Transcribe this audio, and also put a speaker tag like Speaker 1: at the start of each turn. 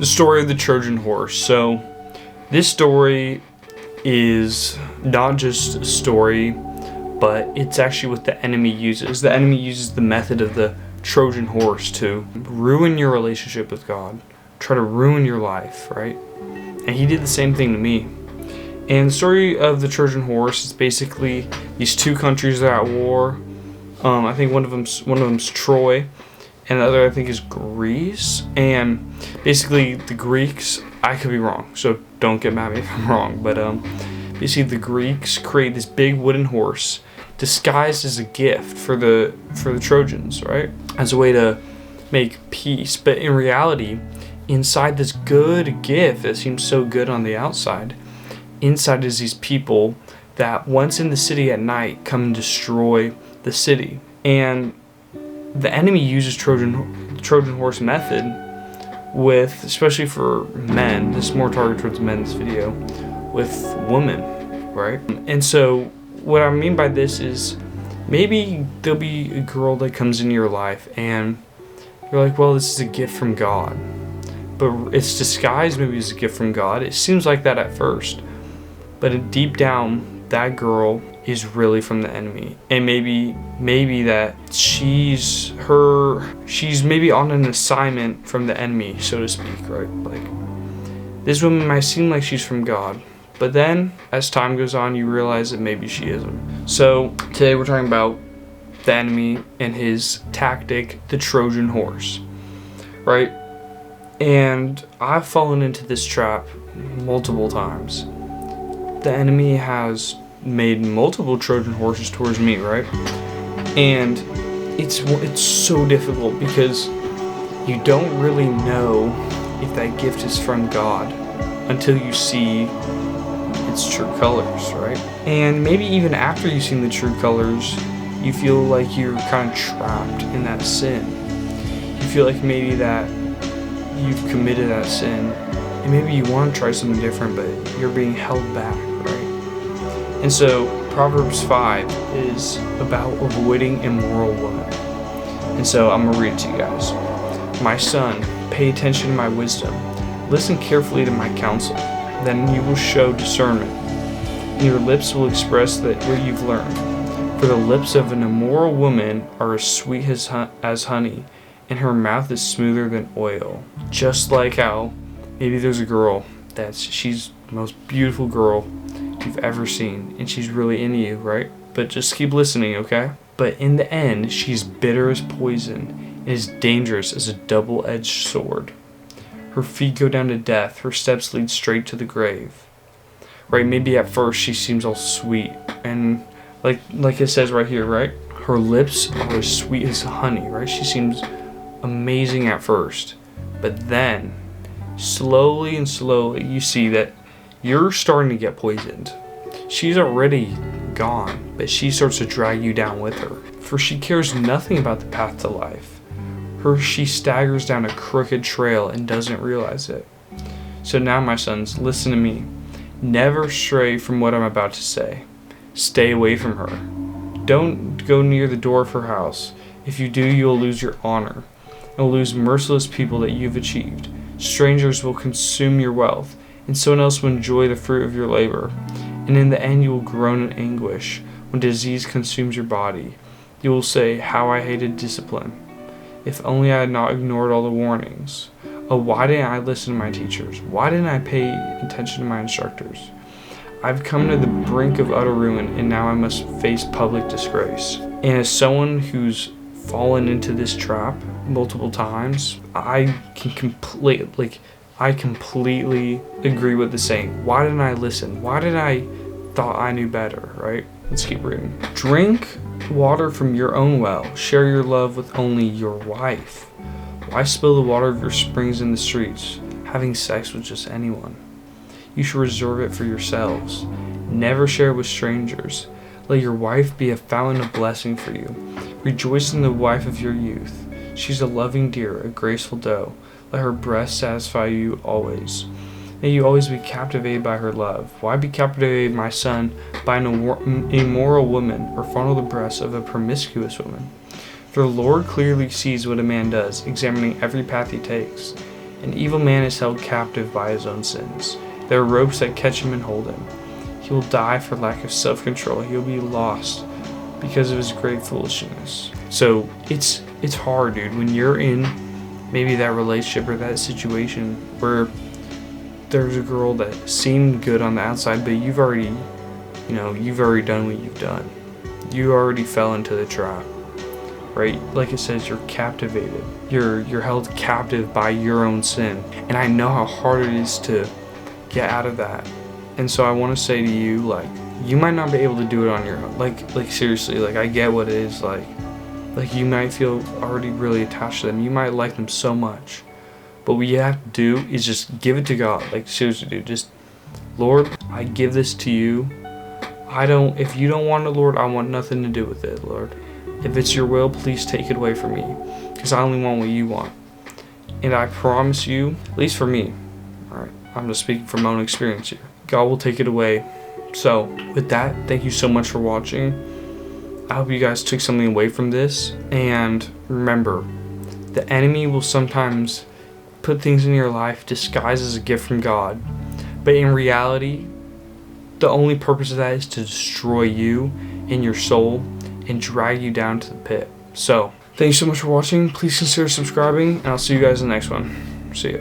Speaker 1: The story of the Trojan horse. So this story is not just a story, but it's actually what the enemy uses. The enemy uses the method of the Trojan horse to ruin your relationship with God, try to ruin your life, right? And he did the same thing to me. And the story of the Trojan horse is basically these two countries that are at war. I think one of them's Troy, and the other I think is Greece. And basically the Greeks, I could be wrong, so don't get mad at me if I'm wrong, but basically the Greeks create this big wooden horse disguised as a gift for the Trojans, right? As a way to make peace. But in reality, inside this good gift that seems so good on the outside, inside is these people that once in the city at night come and destroy the city. And the enemy uses Trojan horse method with, especially for men, this is more targeted towards men in this video, with women, right? And so what I mean by this is maybe there'll be a girl that comes into your life and you're like, well, this is a gift from God. But it's disguised maybe as a gift from God. It seems like that at first. But deep down, that girl is really from the enemy. And maybe that she's maybe on an assignment from the enemy, so to speak, right? Like, this woman might seem like she's from God. But then, as time goes on, you realize that maybe she isn't. So, today we're talking about the enemy and his tactic, the Trojan horse, right? And I've fallen into this trap multiple times. The enemy has made multiple Trojan horses towards me, right? And it's so difficult because you don't really know if that gift is from God until you see its true colors, right? And maybe even after you've seen the true colors, you feel like you're kind of trapped in that sin. You feel like maybe that you've committed that sin, and maybe you want to try something different, but you're being held back, right? And so Proverbs 5 is about avoiding immoral women. And so I'm going to read it to you guys. My son, pay attention to my wisdom. Listen carefully to my counsel. Then you will show discernment, and your lips will express what you've learned. For the lips of an immoral woman are as sweet as honey, and her mouth is smoother than oil. Just like how maybe there's a girl she's the most beautiful girl you've ever seen, and she's really into you, right? But just keep listening, okay? But in the end, she's bitter as poison and as dangerous as a double-edged sword. Her feet go down to death, her steps lead straight to the grave. Right? Maybe at first she seems all sweet, and like it says right here, right? Her lips are as sweet as honey, right? She seems amazing at first, but then slowly you see that you're starting to get poisoned. She's already gone, but she starts to drag you down with her, for she cares nothing about the path to life. She staggers down a crooked trail and doesn't realize it. So now, my sons, listen to me. Never stray from what I'm about to say. Stay away from her. Don't go near the door of her house. If you do, you'll lose your honor, and will lose merciless people that you've achieved. Strangers will consume your wealth, and someone else will enjoy the fruit of your labor. And in the end you will groan in anguish when disease consumes your body. You will say, how I hated discipline. If only I had not ignored all the warnings. Oh, why didn't I listen to my teachers? Why didn't I pay attention to my instructors? I've come to the brink of utter ruin, and now I must face public disgrace. And as someone who's fallen into this trap multiple times, I completely agree with the saying. Why didn't I listen? Why did I thought I knew better, right? Let's keep reading. Drink water from your own well. Share your love with only your wife. Why spill the water of your springs in the streets, having sex with just anyone? You should reserve it for yourselves. Never share with strangers. Let your wife be a fountain of blessing for you. Rejoice in the wife of your youth. She's a loving deer, a graceful doe. Let her breast satisfy you always. May you always be captivated by her love. Why be captivated, my son, by an immoral woman, or fondle the breasts of a promiscuous woman? For the Lord clearly sees what a man does, examining every path he takes. An evil man is held captive by his own sins. There are ropes that catch him and hold him. He will die for lack of self-control. He will be lost because of his great foolishness. So it's hard, dude, when you're in maybe that relationship or that situation where there's a girl that seemed good on the outside, but you've already done what you've done. You already fell into the trap, right? Like it says, you're captivated. You're held captive by your own sin. And I know how hard it is to get out of that. And so I want to say to you, like, you might not be able to do it on your own. Like seriously, like, I get what it is like you might feel already really attached to them. You might like them so much. But what you have to do is just give it to God. Like, seriously, dude, just, Lord, I give this to you. If you don't want it, Lord, I want nothing to do with it, Lord. If it's your will, please take it away from me, because I only want what you want. And I promise you, at least for me, all right, I'm just speaking from my own experience here, God will take it away. So with that, thank you so much for watching. I hope you guys took something away from this. And remember, the enemy will sometimes put things in your life disguised as a gift from God. But in reality, the only purpose of that is to destroy you and your soul and drag you down to the pit. So, thank you so much for watching. Please consider subscribing, and I'll see you guys in the next one. See ya.